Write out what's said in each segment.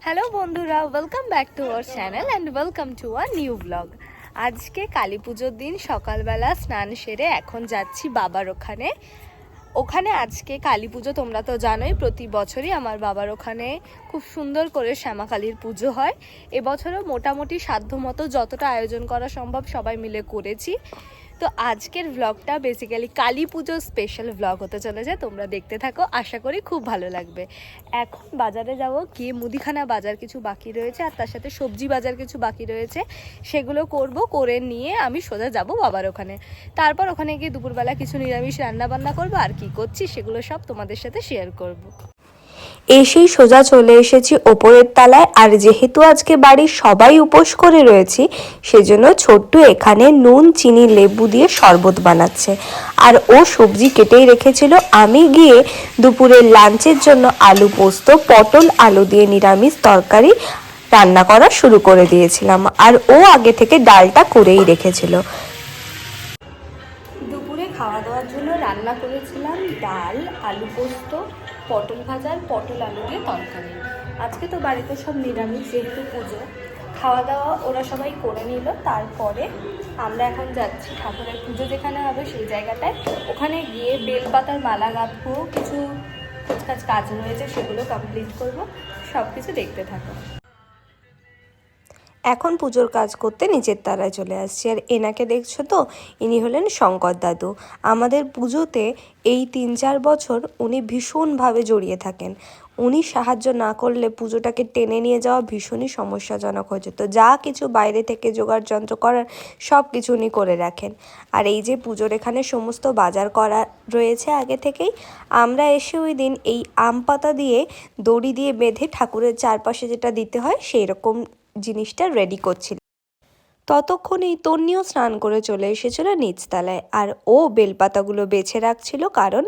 Hello বন্ধুরা, welcome back to our channel and welcome to our new blog. আজকে কালী পুজোর দিন সকালবেলা স্নান সেরে এখন যাচ্ছি বাবার ওখানে। আজকে কালী পুজো, তোমরা তো জানোই প্রতি বছরই আমার বাবার ওখানে খুব সুন্দর করে শ্যামা কালীর পুজো হয়। এবছরও মোটামুটি সাধ্যমতো যতটা আয়োজন করা সম্ভব সবাই মিলে করেছি। তো আজকের ব্লগটা বেসিক্যালি কালী পুজোর স্পেশাল ব্লগ হতে চলেছে, তোমরা দেখতে থাকো, আশা করি খুব ভালো লাগবে। এখন বাজারে যাবো, গিয়ে মুদিখানা বাজার কিছু বাকি রয়েছে আর তার সাথে সবজি বাজার কিছু বাকি রয়েছে, সেগুলো করে নিয়ে আমি সোজা যাব বাবার ওখানে। তারপর ওখানে গিয়ে দুপুরবেলা কিছু নিরামিষ রান্নাবান্না করবো, আর কি করছি সেগুলো সব তোমাদের সাথে শেয়ার করবো। এসেই সোজা চলে এসেছি ওপরের তলায়। আর যেহেতু আজকে বাড়ির সবাই উপোস করে রয়েছি, সেজন্য ছোট্ট এখানে নুন চিনি লেবু দিয়ে শরবত বানাচ্ছে। আর ও সবজি কেটেই রেখেছিল। আমি গিয়ে দুপুরের লাঞ্চের জন্য আলু পোস্ত, পটল আলু দিয়ে নিরামিষ তরকারি রান্না করা শুরু করে দিয়েছিলাম। আর ও আগে থেকে ডালটা করেই রেখেছিল। দুপুরে খাওয়া দাওয়ার জন্য রান্না করেছিলাম ডাল, আলু পোস্ত, পটল ভাজার, পটল আলু দিয়ে তরকারি। আজকে তো বাড়িতে সব নিরামিষ, যেহেতু পুজো। খাওয়া দাওয়া ওরা সবাই করে নিল। তারপরে আমরা এখন যাচ্ছি ঠাকুরের পুজো যেখানে হবে সেই জায়গাটায়। ওখানে গিয়ে বেলপাতার মালা গাঁথবো, কিছু কাজ রয়েছে সেগুলো কমপ্লিট করব। সব কিছু দেখতে থাকো। এখন পুজোর কাজ করতে নিচের তলায় চলে আসছি। আর এনাকে দেখছো তো, ইনি হলেন শঙ্কর দাদু। আমাদের পুজোতে এই 3-4 বছর উনি ভীষণভাবে জড়িয়ে থাকেন। উনি সাহায্য না করলে পুজোটাকে টেনে নিয়ে যাওয়া ভীষণই সমস্যাজনক হয়ে যেত। যা কিছু বাইরে থেকে জোগাড় যন্ত্র করার সব কিছু উনি করে রাখেন। আর এই যে পুজোর এখানে সমস্ত বাজার করা রয়েছে আগে থেকেই, আমরা এসে ওই দিন এই আম পাতা দিয়ে দড়ি দিয়ে বেঁধে ঠাকুরের চারপাশে যেটা দিতে হয় সেই রকম জিনিসটা রেডি করছিল। ততক্ষণেই তন্নিও স্নান করে চলে এসেছিল নিচতলায়। আর ও বেলপাতাগুলো বেছে রাখছিল, কারণ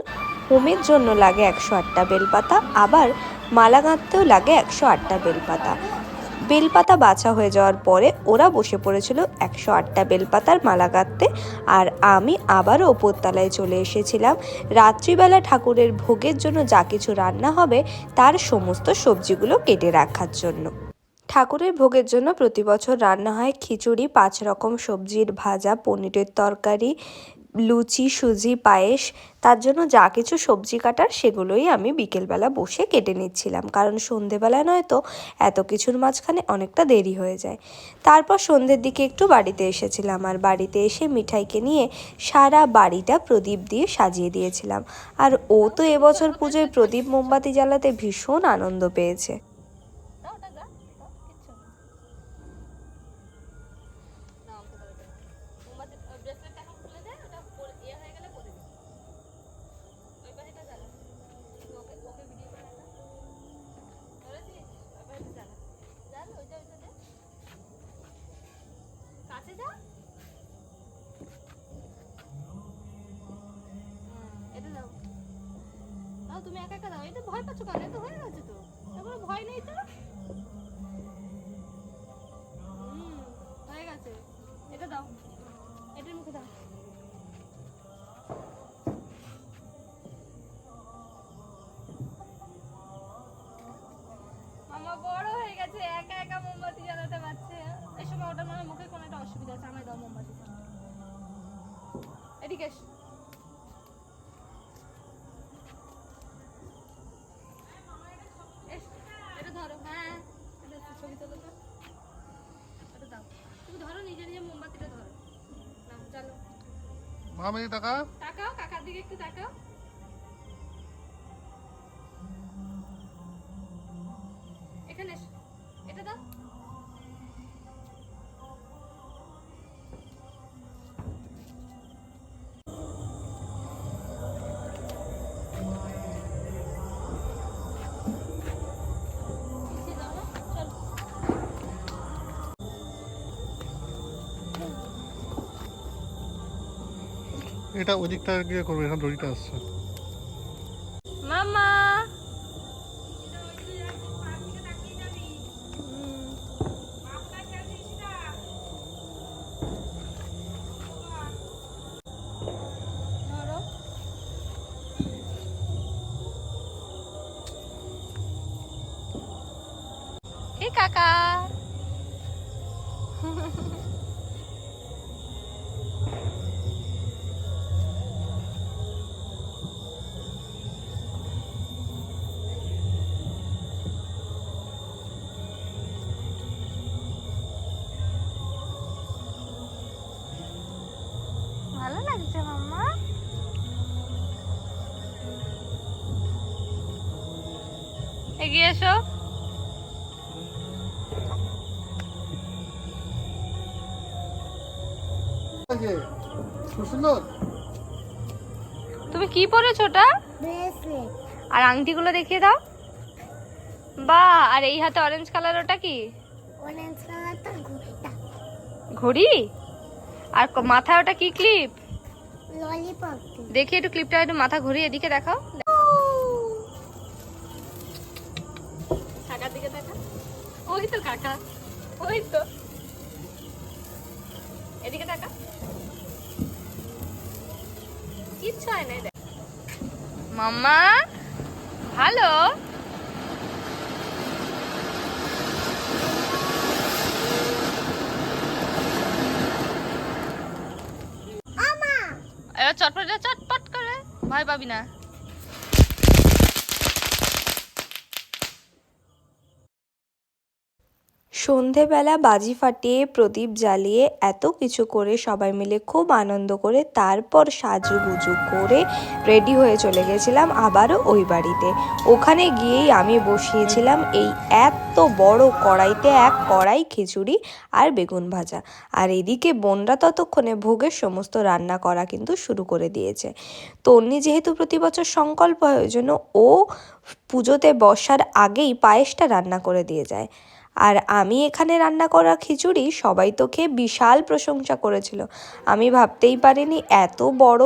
হোমের জন্য লাগে 108টা বেলপাতা, আবার মালা গাঁথতেও লাগে 108টা বেলপাতা। বেলপাতা বাছা হয়ে যাওয়ার পরে ওরা বসে পড়েছিল 108টা বেলপাতার মালা গাঁথতে। আর আমি আবারও ওপরতলায় চলে এসেছিলাম রাত্রিবেলা ঠাকুরের ভোগের জন্য যা কিছু রান্না হবে তার সমস্ত সবজিগুলো কেটে রাখার জন্য। ঠাকুরের ভোগের জন্য প্রতি বছর রান্না হয় খিচুড়ি, 5 রকম সবজির ভাজা, পনিরের তরকারি, লুচি, সুজি, পায়েস। তার জন্য যা কিছু সবজি কাটার সেগুলোই আমি বিকেলবেলা বসে কেটে নিচ্ছিলাম, কারণ সন্ধেবেলা নয়তো এত কিছুর মাঝখানে অনেকটা দেরি হয়ে যায়। তারপর সন্ধ্যের দিকে একটু বাড়িতে এসেছিলাম। আর বাড়িতে এসে মিঠাইকে নিয়ে সারা বাড়িটা প্রদীপ দিয়ে সাজিয়ে দিয়েছিলাম। আর ও তো এবছর পুজোয় প্রদীপ মোমবাতি জ্বালাতে ভীষণ আনন্দ পেয়েছে। তুমি একা একা দাও, এটা ভয় পাচ্ছ কেন? তো হয়ে গেছে তো, কোনো ভয় নেই তো। হয়ে গেছে, এটা দাও, এটার মুখে দাও। মামা বড় হয়ে গেছে, একা একা মোমবাতি জ্বালাতে পারছে। এই সময় ওটার মানে মুখে কোনো একটা অসুবিধা আছে, আমায় দাও মোমবাতি। এদিকে এটা ধরো, হ্যাঁ ছবি তোলো তো, এটা দাও। তুমি ধরো, নিজে নিজে মোমবাতিটা ধরো। নাও চলো মামি, তাকাও তাকাও, কাকার দিকে একটু তাকাও। এখানে এটা দাও। এটা ওদিকটা গিয়ে করবো, এখন দড়িটা আসছে। মামা এই কাকা ভালো লাগছে মাম্মা। এগিয়ে এসো। তুমি কি পরেছো ওটা? ব্রেসলেট। আর আংটিগুলো দেখিয়ে দাও। বাহ, আর এই হাতে অরেঞ্জ কালার ওটা কি? অরেঞ্জ কালারটা ঘড়িটা। ঘড়ি? আর মাথায় ওটা কি ক্লিপ? ললিপপ। দেখি একটু ক্লিপটা, একটু মাথা ঘুরিয়ে এদিকে দেখাও। কাকার দিকে দেখা। ওই তো কাকা, ওই তো। এদিকে দেখা। কিচ্ছু হয় না। মাম্মা ভালো। এবার চটপট করে, ভয় পাবি না। সন্ধেবেলা বাজি ফাটিয়ে প্রদীপ জ্বালিয়ে এত কিছু করে সবাই মিলে খুব আনন্দ করে তারপর সাজুগুজু করে রেডি হয়ে চলে গেছিলাম আবারও ওই বাড়িতে। ওখানে গিয়েই আমি বসিয়েছিলাম এই এত বড় কড়াইতে এক কড়াই খিচুড়ি আর বেগুন ভাজা। আর এদিকে বোনরা ততক্ষণে ভোগের সমস্ত রান্না করা কিন্তু শুরু করে দিয়েছে। তন্নি যেহেতু প্রতি বছর সংকল্প হয়, ওই জন্য ও পুজোতে বসার আগেই পায়েসটা রান্না করে দিয়ে যায়। আর আমি এখানে রান্না করা খিচুড়ি সবাই তো খেয়ে বিশাল প্রশংসা করেছিল। আমি ভাবতেই পারিনি এত বড়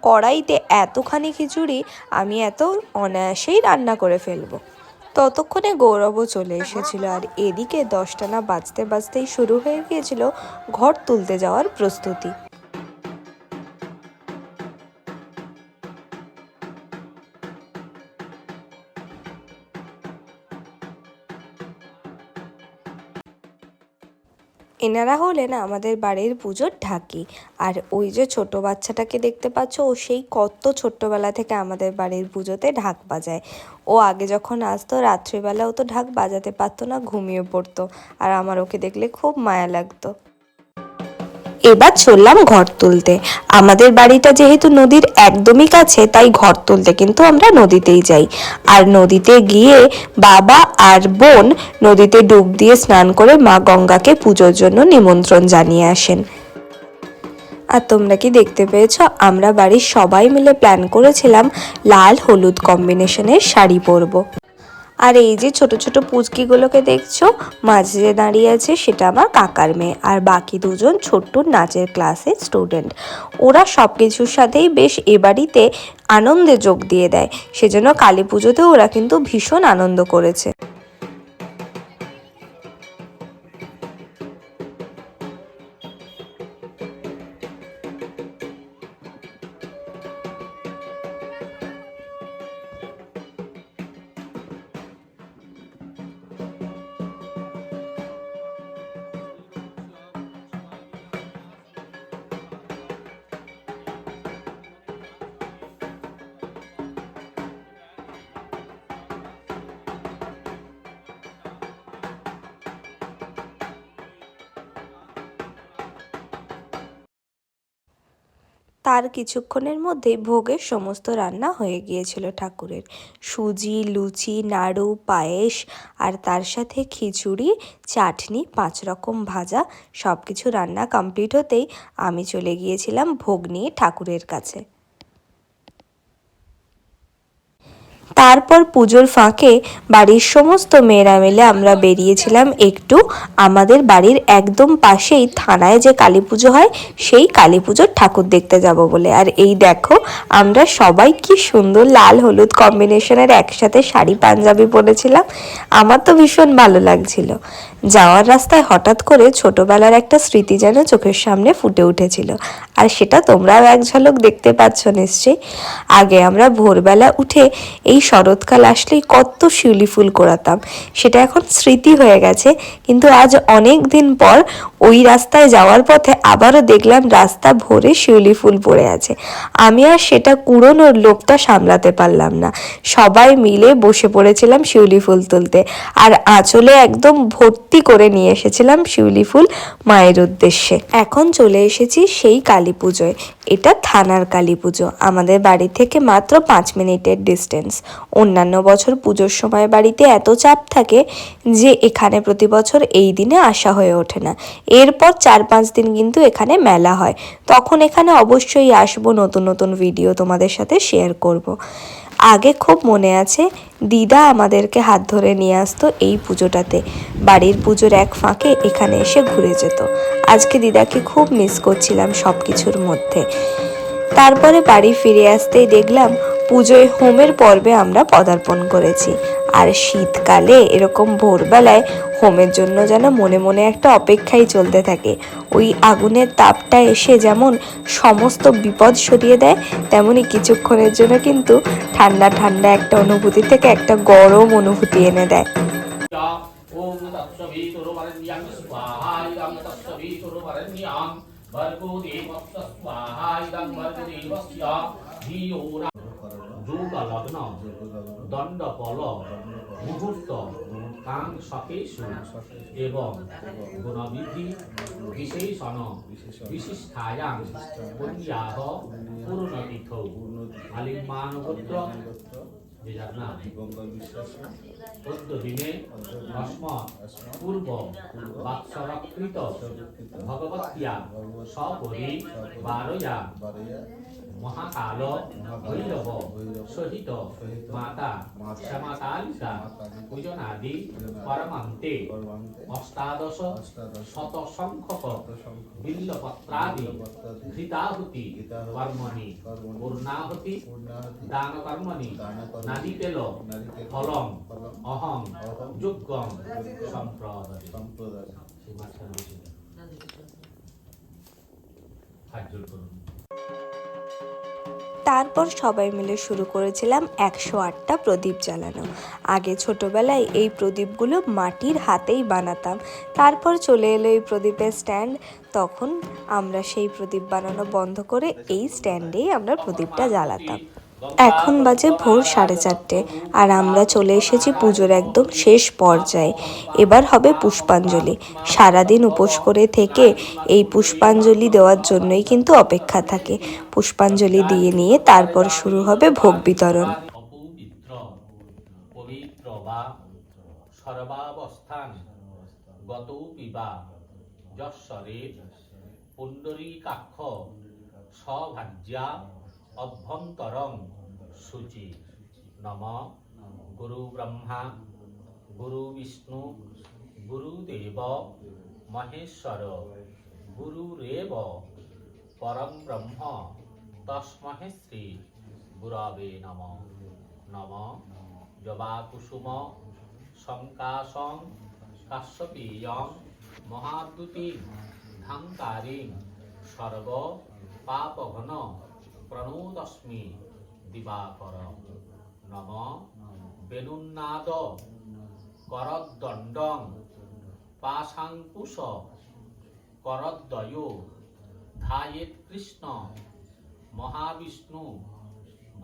কড়াইতে এতখানি খিচুড়ি আমি এত অনায়াসেই রান্না করে ফেলবো। ততক্ষণে গৌরবও চলে এসেছিল। আর এদিকে 10টা না বাজতে বাজতেই শুরু হয়ে গিয়েছিল ঘর তুলতে যাওয়ার প্রস্তুতি। এনারা হলেন আমাদের বাড়ির পুজোর ঢাকি। আর ওই যে ছোট বাচ্চাটাকে দেখতে পাচ্ছ, ও সেই কত ছোট্টবেলা থেকে আমাদের বাড়ির পুজোতে ঢাক বাজায়। ও আগে যখন আসতো রাত্রিবেলা ও তো ঢাক বাজাতে পারতো না, ঘুমিয়ে পড়তো। আর আমার ওকে দেখলে খুব মায়া লাগতো। এবার চললাম ঘর তুলতে। আমাদের বাড়িটা যেহেতু নদীর একদমই কাছে, তাই ঘর তুলতে কিন্তু আমরা নদীতেই যাই। আর নদীতে গিয়ে বাবা আর বোন নদীতে ডুব দিয়ে স্নান করে মা গঙ্গাকে পুজোর জন্য নিমন্ত্রণ জানিয়ে আসেন। আর তোমরা কি দেখতে পেয়েছ, আমরা বাড়ির সবাই মিলে প্ল্যান করেছিলাম লাল হলুদ কম্বিনেশনের শাড়ি পরবো। আর এই যে ছোট ছোট পুচকিগুলোকে দেখছো মাঝে যে দাঁড়িয়ে আছে, সেটা আমার কাকার মেয়ে। আর বাকি দুজন ছোট্ট নাচের ক্লাসের স্টুডেন্ট। ওরা সব কিছুর সাথেই বেশ এ বাড়িতে আনন্দে যোগ দিয়ে দেয়। সেজন্য কালী পুজোতেও ওরা কিন্তু ভীষণ আনন্দ করেছে। তার কিছুক্ষণের মধ্যেই ভোগের সমস্ত রান্না হয়ে গিয়েছিল ঠাকুরের। সুজি, লুচি, নাড়ু, পায়েস আর তার সাথে খিচুড়ি, চাটনি, 5 রকম ভাজা, সব কিছু রান্না কমপ্লিট হতেই আমি চলে গিয়েছিলাম ভোগ নিয়ে ঠাকুরের কাছে। তারপর পুজোর ফাঁকে বাড়ির সমস্ত মেয়েরা মিলে আমরা বেরিয়েছিলাম একটু আমাদের বাড়ির একদম পাশেই থানায় যে কালী পুজো হয় সেই কালী পুজোর ঠাকুর দেখতে যাব বলে। আর এই দেখো আমরা সবাই কি সুন্দর লাল হলুদ কম্বিনেশনের একসাথে শাড়ি পাঞ্জাবি পরেছিলাম। আমার তো ভীষণ ভালো লাগছিল। যাওয়ার রাস্তায় হঠাৎ করে ছোটবেলার একটা স্মৃতি যেন চোখের সামনে ফুটে উঠেছিল। আর সেটা তোমরাও এক ঝলক দেখতে পাচ্ছ নিশ্চয়ই। আগে আমরা ভোরবেলা উঠে এই শরৎকাল আসলেই কত শিউলি ফুল কোড়াতাম, সেটা এখন স্মৃতি হয়ে গেছে। কিন্তু আজ অনেক দিন পর ওই রাস্তায় যাওয়ার পথে আবারও দেখলাম রাস্তা ভরে শিউলি ফুল পড়ে আছে। আমি আর সেটা কুড়োনোর লোভটা সামলাতে পারলাম না, সবাই মিলে বসে পড়েছিলাম শিউলি ফুল তুলতে, আর আঁচলে একদম ভর্তি করে নিয়ে এসেছিলাম শিউলি ফুল মায়ের উদ্দেশ্যে। এখন চলে এসেছি সেই কালী পুজোয়। এটা থানার কালী পুজো, আমাদের বাড়ি থেকে মাত্র 5 মিনিটের ডিস্টেন্স। অন্যান্য বছর পুজোর সময় বাড়িতে এত চাপ থাকে যে এখানে প্রতি বছর এই দিনে আসা হয়ে ওঠে না। এরপর 4-5 দিন কিন্তু এখানে মেলা হয়, তখন এখানে অবশ্যই আসবো, নতুন নতুন ভিডিও তোমাদের সাথে শেয়ার করব। আগে খুব মনে আছে, দিদা আমাদেরকে হাত ধরে নিয়ে আসতো এই পুজোটাতে, বাড়ির পুজোর এক ফাঁকে এখানে এসে ঘুরে যেত। আজকে দিদাকে খুব মিস করছিলাম সব কিছুর মধ্যে। তারপরে বাড়ি ফিরে আসতেই দেখলাম পুজোয় হোমের পর্বে আমরা পদার্পণ করেছি। আর শীতকালে এরকম ভোরবেলায় হোমের জন্য যেন মনে মনে একটা অপেক্ষাই চলতে থাকে। ওই আগুনের তাপটা এসে যেমন সমস্ত বিপদ সরিয়ে দেয়, তেমনই কিছুক্ষণের জন্য কিন্তু ঠান্ডা ঠান্ডা একটা অনুভূতি থেকে একটা গরম অনুভূতি এনে দেয়। ओम तत्सवितुर्वरेण्यं स्वाहा इदं तत्सवितुर्वरेण्यं भर्गो देवस्य स्वाहा इदं भर्गो देवस्य धियो न যোগলগ্ন দণ্ডপল মুহূর্ত কাং সকেশু এবং গুণবিধি বিশেষণ বিশিষ্টায়াং পুণ্যাহ পূর্ণতীর্থৌ আলিম্মানগোত্র যে যার নাম 14 দিনে অস্মৎ পূর্ব বাৎসরকৃত ভগবত্যা সপরি বারয়া মহাকাল ভৈরব সহিত মাতা শ্যামাকালিকা পূজনাদি পরমান্তে অষ্টাদশ শতসংখ্যক বিল্লপত্রাদি ঘৃতাহুতি কর্মণি পূর্ণাহুতি দান কর্মণি নারিকেল ফলম অহং যজ্ঞম সম্প্রদায় তারপর সবাই মিলে শুরু করেছিলাম 108টা প্রদীপ জ্বালানো। আগে ছোটবেলায় এই প্রদীপগুলো মাটির হাতেই বানাতাম, তারপর চলে এলো এই প্রদীপের স্ট্যান্ড। তখন আমরা সেই প্রদীপ বানানো বন্ধ করে এই স্ট্যান্ডেই আমরা প্রদীপটা জ্বালাতাম। এখন বাজে ভোর 4:30 আর আমরা চলে এসেছি পুজোর একদম শেষ পর্যায়ে। এবার হবে পুষ্পাঞ্জলি। সারাদিন উপোস করে থেকে এই পুষ্পাঞ্জলি দেওয়ার জন্যই কিন্তু অপেক্ষা থাকে। পুষ্পাঞ্জলি দিয়ে নিয়ে তারপর শুরু হবে ভোগ বিতরণ। অপবিত্র পবিত্র বা সর্বাবস্থান গতৌপি বা যশ্বরে পুণ্ডরীকাক্ষ সভাজ্যা অভ্যন্তরং শুচি নম গুরু ব্রহ্মা গুরু বিষ্ণু গুরুদেব মহেশ্বর গুরুরেব পরম ব্রহ্ম তস্মৈ শ্রী গুরবে নমঃ। নম জবা কুসুম সংকাশং কাশ্যপেয়ং মহাদ্যুতিং ধাঙ্কারিং সর্ব পাপঘন প্রণোদস্মি দিবাকর। নম বেণুন্নাদ করদ্দণ্ডং পাশাঙ্কুশ করদ্বয় ধায়েৎ কৃষ্ণ মহাবিষ্ণু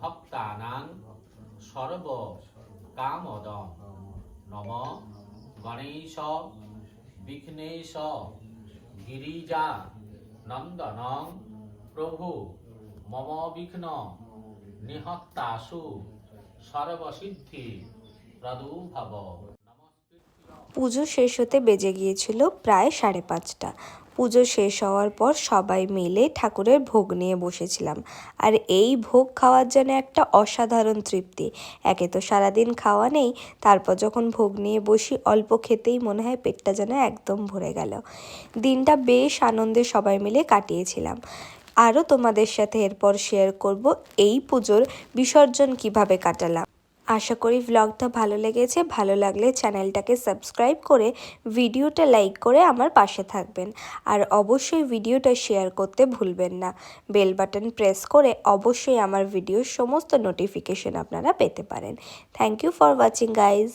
ভক্তানাং সর্ব কামদং। নম গণেশ বিঘ্নেশ গিরিজা নন্দনং প্রভু মম বিঘ্ন নিহত্তাসু সর্বসিদ্ধি প্রদুভব। পুজো শেষ হতে বেজে গিয়েছিল প্রায় 5:30। পুজো শেষ হওয়ার পর সবাই মিলে ঠাকুরের ভোগ নিয়ে বসেছিলাম। আর এই ভোগ খাওয়ার জন্য একটা অসাধারণ তৃপ্তি। একে তো সারাদিন খাওয়া নেই, তারপর যখন ভোগ নিয়ে বসি অল্প খেতেই মনে হয় পেটটা যেন একদম ভরে গেল। দিনটা বেশ আনন্দে সবাই মিলে কাটিয়েছিলাম। আরও তোমাদের সাথে এরপর শেয়ার করব এই পুজোর বিসর্জন কিভাবে কাটালাম। আশা করি ভ্লগটা ভালো লেগেছে। ভালো লাগলে চ্যানেলটাকে সাবস্ক্রাইব করে ভিডিওটা লাইক করে আমার পাশে থাকবেন। আর অবশ্যই ভিডিওটা শেয়ার করতে ভুলবেন না। বেল বাটন প্রেস করে অবশ্যই আমার ভিডিওর সমস্ত নোটিফিকেশন আপনারা পেতে পারেন। Thank you for watching guys.